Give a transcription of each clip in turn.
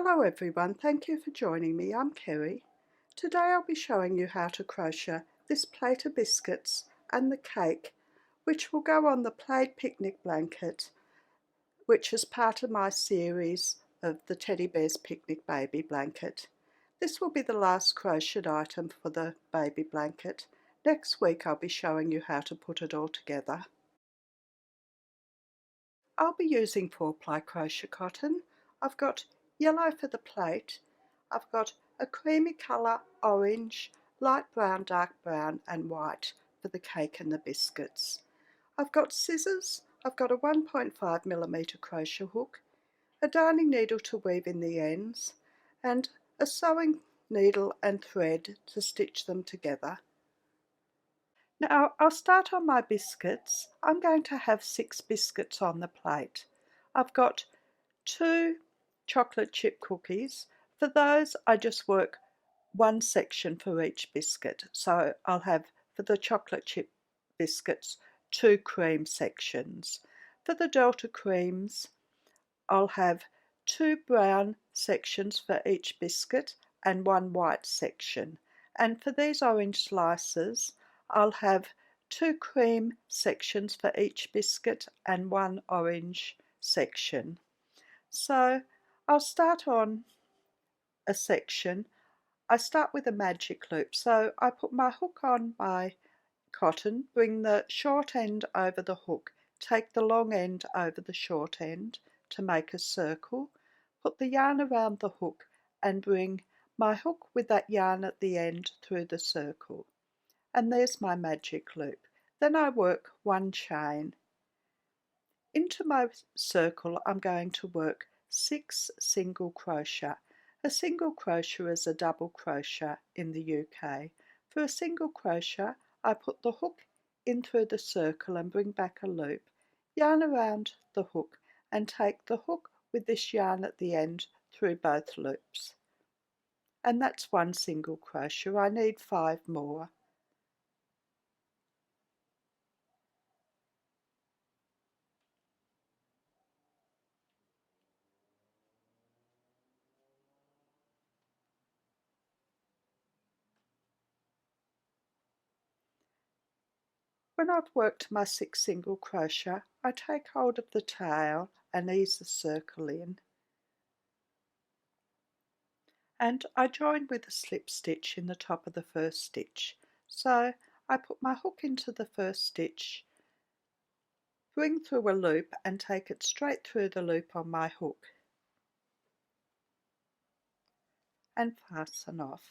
Hello everyone, thank you for joining me. I'm Kerry. Today I'll be showing you how to crochet this plate of biscuits and the cake, which will go on the plaid picnic blanket, which is part of my series of the Teddy Bear's Picnic Baby Blanket. This will be the last crocheted item for the baby blanket. Next week I'll be showing you how to put it all together. I'll be using 4-ply crochet cotton. I've got yellow for the plate, I've got a creamy colour, orange, light brown, dark brown and white for the cake and the biscuits. I've got scissors, I've got a 1.5mm crochet hook, a darning needle to weave in the ends and a sewing needle and thread to stitch them together. Now I'll start on my biscuits. I'm going to have 6 biscuits on the plate. I've got 2 chocolate chip cookies. For those I just work one section for each biscuit. So I'll have, for the chocolate chip biscuits, 2 cream sections. For the Delta creams I'll have 2 brown sections for each biscuit and 1 white section. And for these orange slices I'll have 2 cream sections for each biscuit and 1 orange section. So I'll start on a section. I start with a magic loop. So I put my hook on my cotton, bring the short end over the hook, take the long end over the short end to make a circle, put the yarn around the hook and bring my hook with that yarn at the end through the circle. And there's my magic loop. Then I work 1 chain. Into my circle I'm going to work 6 single crochet. A single crochet is a double crochet in the UK. For a single crochet I put the hook in through the circle and bring back a loop, yarn around the hook and take the hook with this yarn at the end through both loops. And that's 1 single crochet. I need 5 more. When I've worked my 6 single crochet, I take hold of the tail and ease the circle in. And I join with a slip stitch in the top of the first stitch. So I put my hook into the first stitch, bring through a loop and take it straight through the loop on my hook and fasten off.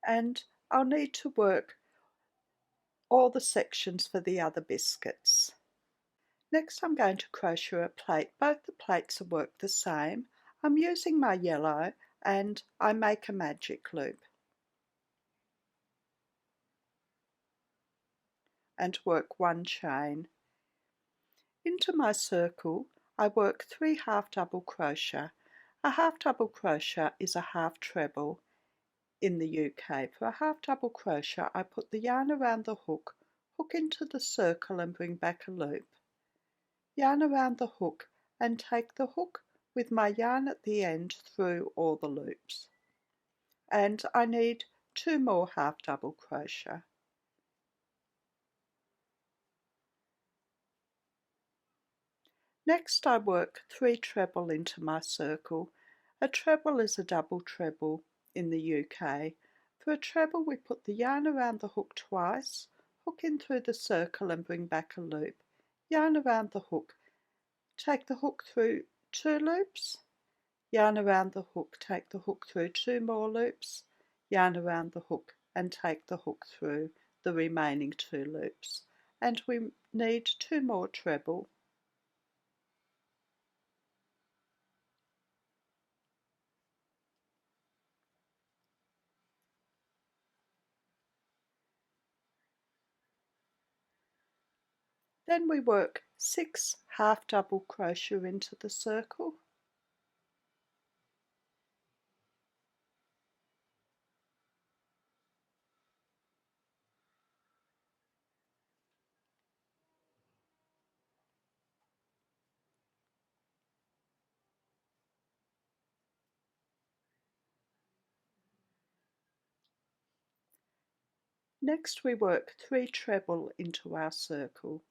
And I'll need to work all the sections for the other biscuits. Next I'm going to crochet a plate. Both the plates are worked the same. I'm using my yellow and I make a magic loop and work 1 chain. Into my circle I work 3 half double crochet. A half double crochet is a half treble in the UK. For a half double crochet I put the yarn around the hook, hook into the circle and bring back a loop, yarn around the hook and take the hook with my yarn at the end through all the loops. And I need 2 more half double crochet. Next I work 3 treble into my circle. A treble is a double treble in the UK. For a treble we put the yarn around the hook twice, hook in through the circle and bring back a loop, yarn around the hook, take the hook through 2 loops, yarn around the hook, take the hook through 2 more loops, yarn around the hook and take the hook through the remaining 2 loops. And we need 2 more treble. Then we work 6 half double crochet into the circle. Next we work 3 treble into our circle.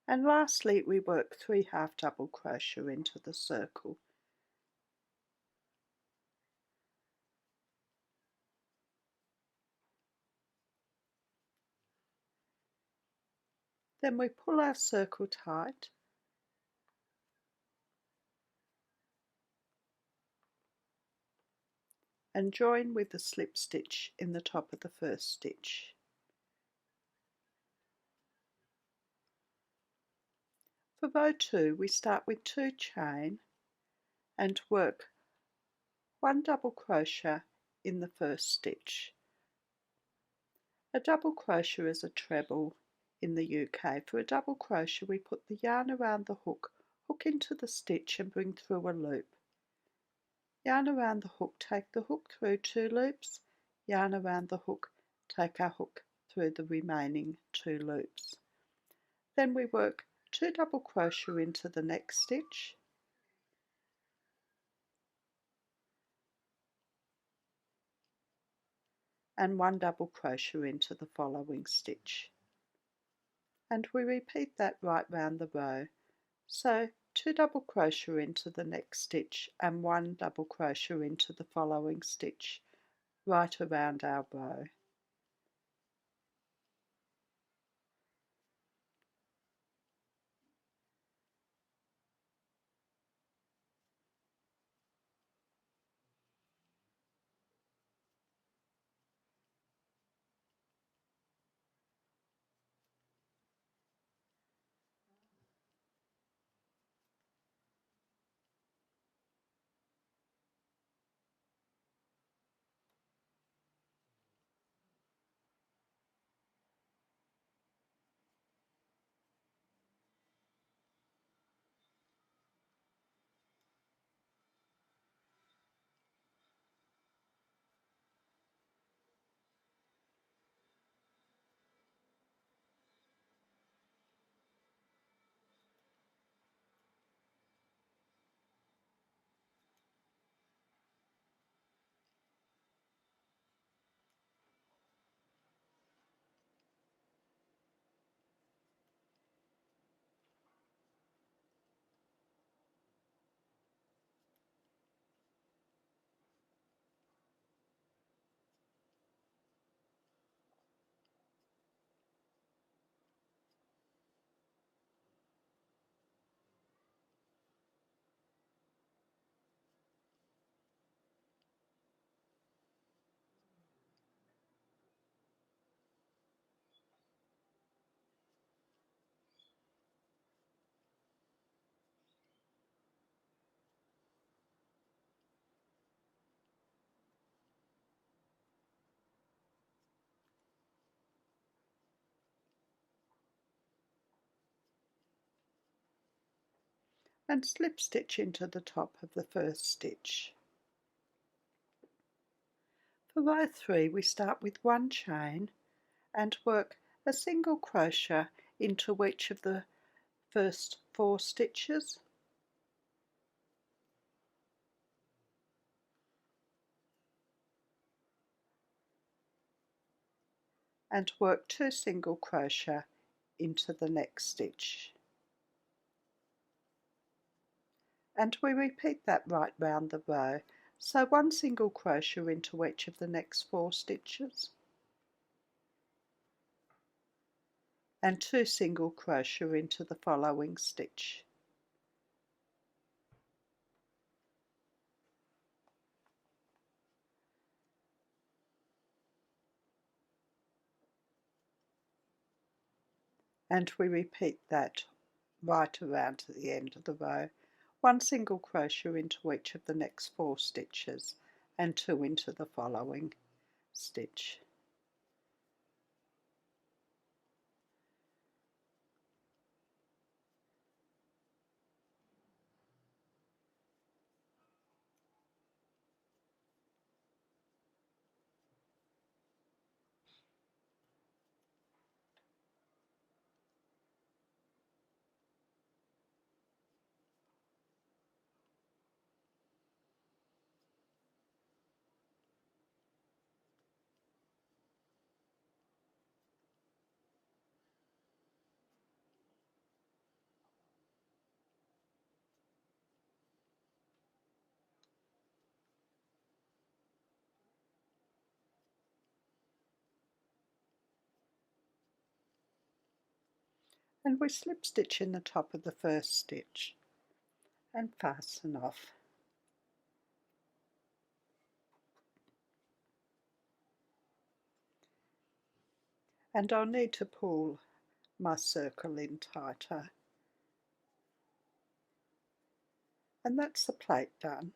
And lastly we work 3 half double crochet into the circle. Then we pull our circle tight and join with the slip stitch in the top of the first stitch. For row 2 we start with 2 chain and work 1 double crochet in the first stitch. A double crochet is a treble in the UK. For a double crochet we put the yarn around the hook, hook into the stitch and bring through a loop. Yarn around the hook, take the hook through 2 loops, yarn around the hook, take our hook through the remaining 2 loops. Then we work 2 double crochet into the next stitch, and 1 double crochet into the following stitch. And we repeat that right round the row. So 2 double crochet into the next stitch and 1 double crochet into the following stitch right around our row. And slip stitch into the top of the first stitch. For row 3 we start with 1 chain and work a single crochet into each of the first 4 stitches, and work 2 single crochet into the next stitch. And we repeat that right round the row. So 1 single crochet into each of the next 4 stitches and 2 single crochet into the following stitch. And we repeat that right around to the end of the row. 1 single crochet into each of the next 4 stitches and 2 into the following stitch. and we slip stitch in the top of the first stitch and fasten off. And I'll need to pull my circle in tighter. And that's the plate done.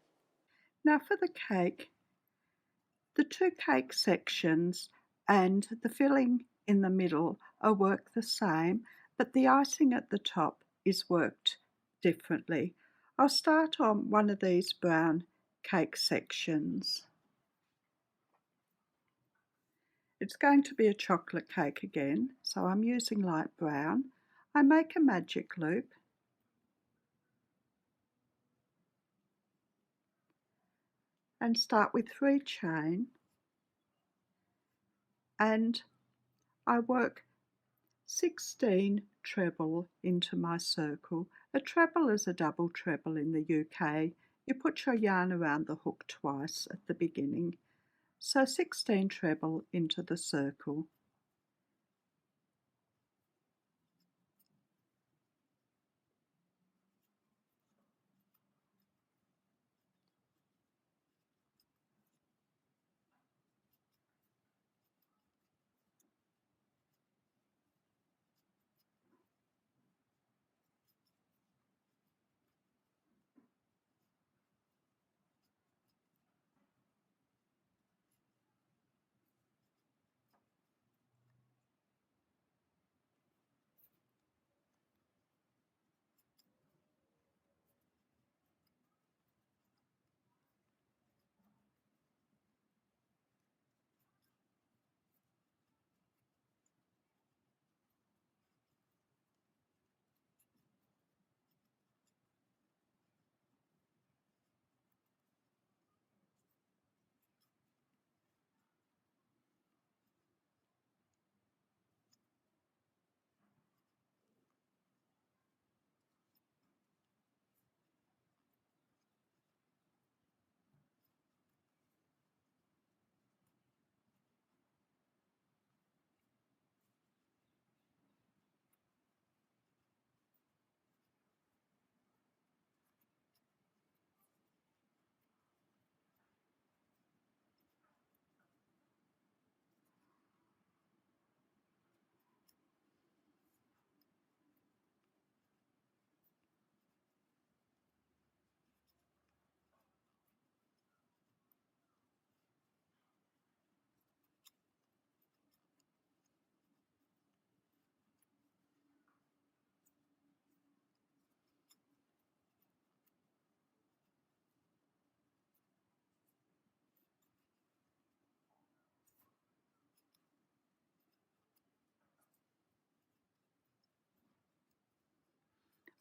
Now for the cake, the two cake sections and the filling in the middle are worked the same, but the icing at the top is worked differently. I'll start on one of these brown cake sections. It's going to be a chocolate cake again, so I'm using light brown. I make a magic loop and start with 3 chain, and I work 16 treble into my circle. A treble is a double treble in the UK. You put your yarn around the hook twice at the beginning. So 16 treble into the circle.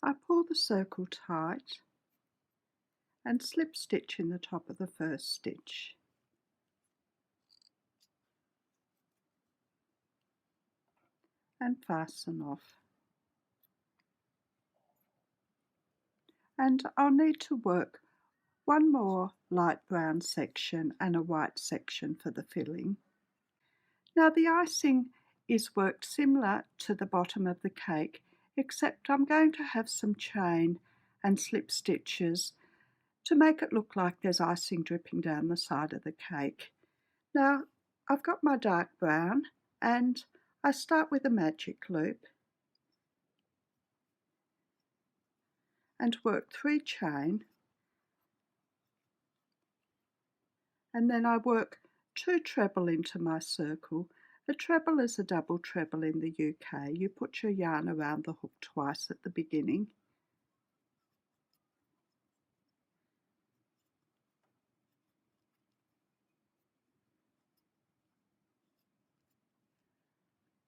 I pull the circle tight and slip stitch in the top of the first stitch. And fasten off. And I'll need to work one more light brown section and a white section for the filling. Now the icing is worked similar to the bottom of the cake, except I'm going to have some chain and slip stitches to make it look like there's icing dripping down the side of the cake. Now I've got my dark brown and I start with a magic loop and work 3 chain, and then I work 2 treble into my circle. A treble is a double treble in the UK. You put your yarn around the hook twice at the beginning.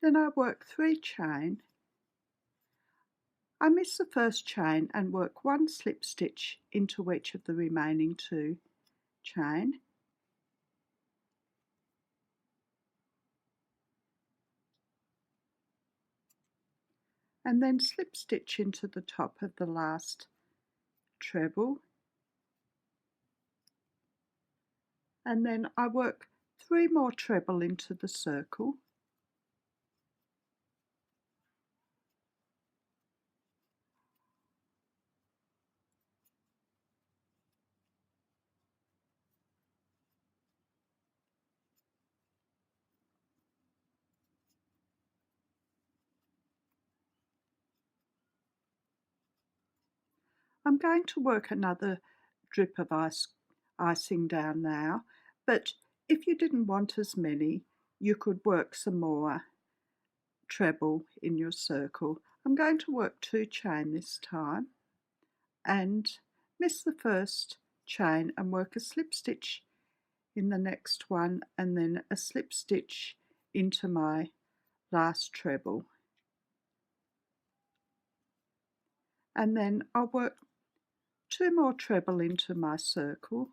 Then I work 3 chain. I miss the first chain and work 1 slip stitch into each of the remaining 2 chain. And then slip stitch into the top of the last treble. And then I work 3 more treble into the circle. I'm going to work another drip of icing down now, but if you didn't want as many, you could work some more treble in your circle. I'm going to work 2 chain this time and miss the first chain and work a slip stitch in the next one and then a slip stitch into my last treble, and then I'll work 2 more treble into my circle,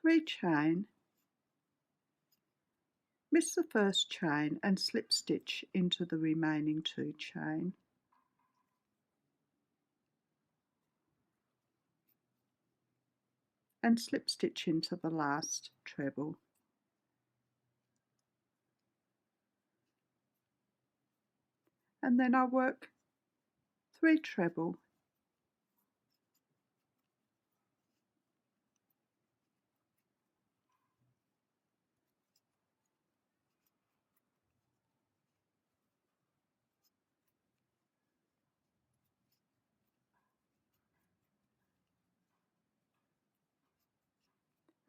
three chain, miss the first chain and slip stitch into the remaining 2 chain, and slip stitch into the last treble, and then I'll work 3 treble,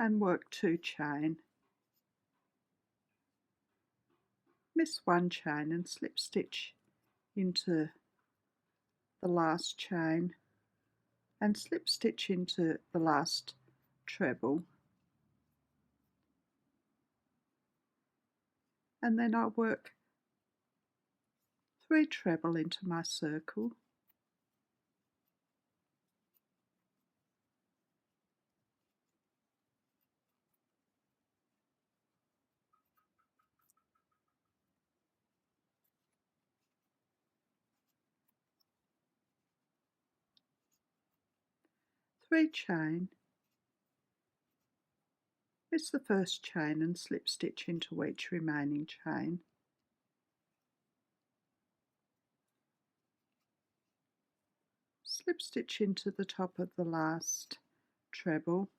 and work 2 chain, miss 1 chain and slip stitch into the last chain and slip stitch into the last treble, and then I'll work 3 treble into my circle, three chain, miss the first chain and slip stitch into each remaining chain, slip stitch into the top of the last treble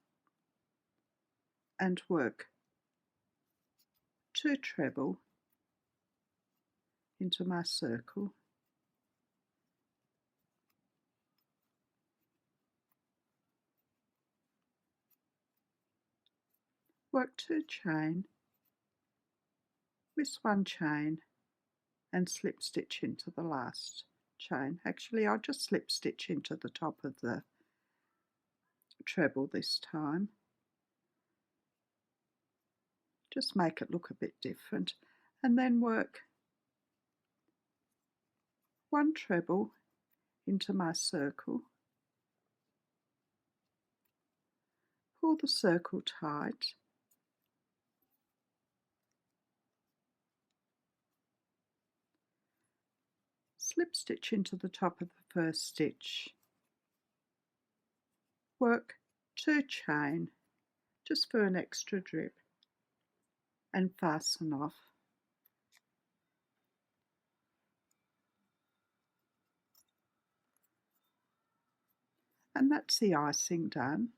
and work 2 treble into my circle, work 2 chain, miss 1 chain and slip stitch into the last chain. Actually, I'll just slip stitch into the top of the treble this time. Just make it look a bit different, and then work 1 treble into my circle, pull the circle tight, slip stitch into the top of the first stitch, work 2 chain just for an extra drip and fasten off. And that's the icing done.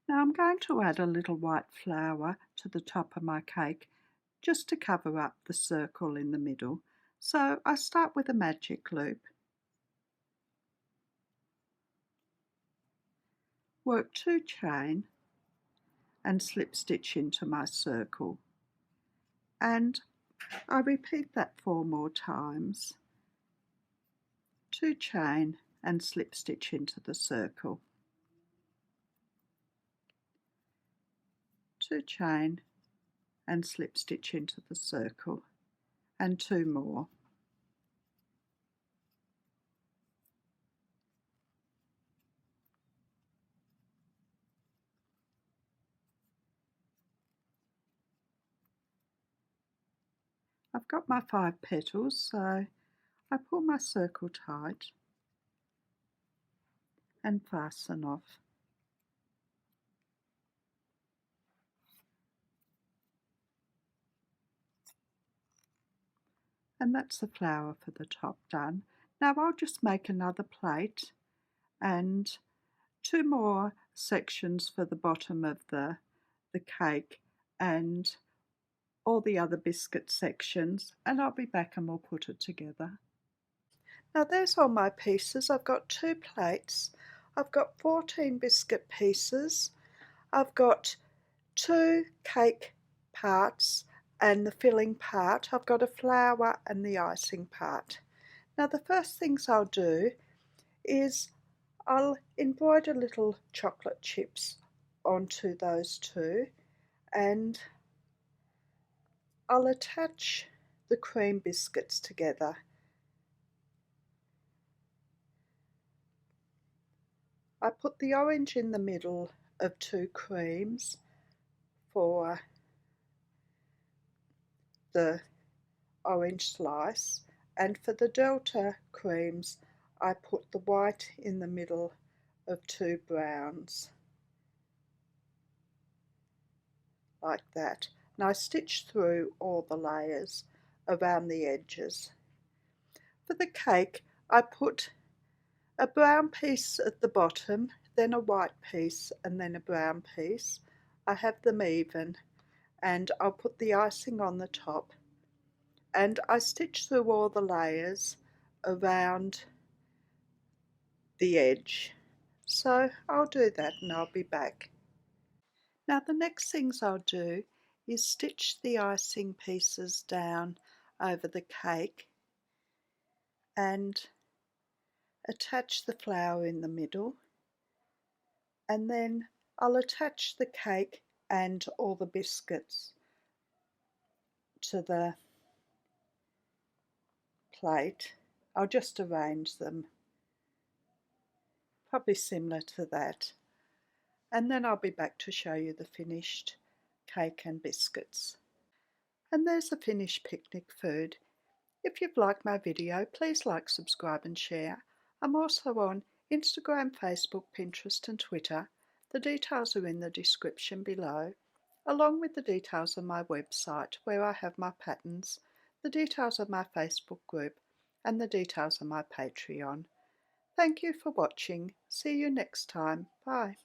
Now I'm going to add a little white flour to the top of my cake just to cover up the circle in the middle. So I start with a magic loop, work 2 chain and slip stitch into my circle, and I repeat that 4 more times, 2 chain and slip stitch into the circle, 2 chain and slip stitch into the circle, and 2 more. I've got my 5 petals, so I pull my circle tight and fasten off. And that's the flower for the top done. Now I'll just make another plate and 2 more sections for the bottom of the cake and all the other biscuit sections, and I'll be back and we'll put it together. Now there's all my pieces. I've got 2 plates. I've got 14 biscuit pieces. I've got 2 cake parts and the filling part. I've got a flour and the icing part. Now the first things I'll do is I'll embroider little chocolate chips onto those 2, and I'll attach the cream biscuits together. I put the orange in the middle of 2 creams for the orange slice, and for the Delta creams I put the white in the middle of 2 browns, like that. And I stitch through all the layers around the edges. For the cake I put a brown piece at the bottom, then a white piece, and then a brown piece. I have them even, and I'll put the icing on the top, and I stitch through all the layers around the edge. So I'll do that and I'll be back. Now the next things I'll do is stitch the icing pieces down over the cake and attach the flour in the middle, and then I'll attach the cake and all the biscuits to the plate. I'll just arrange them, probably similar to that, and then I'll be back to show you the finished cake and biscuits. And there's the finished picnic food. If you've liked my video, please like, subscribe and share. I'm also on Instagram, Facebook, Pinterest and Twitter. The details are in the description below, along with the details of my website where I have my patterns, the details of my Facebook group and the details of my Patreon. Thank you for watching. See you next time. Bye.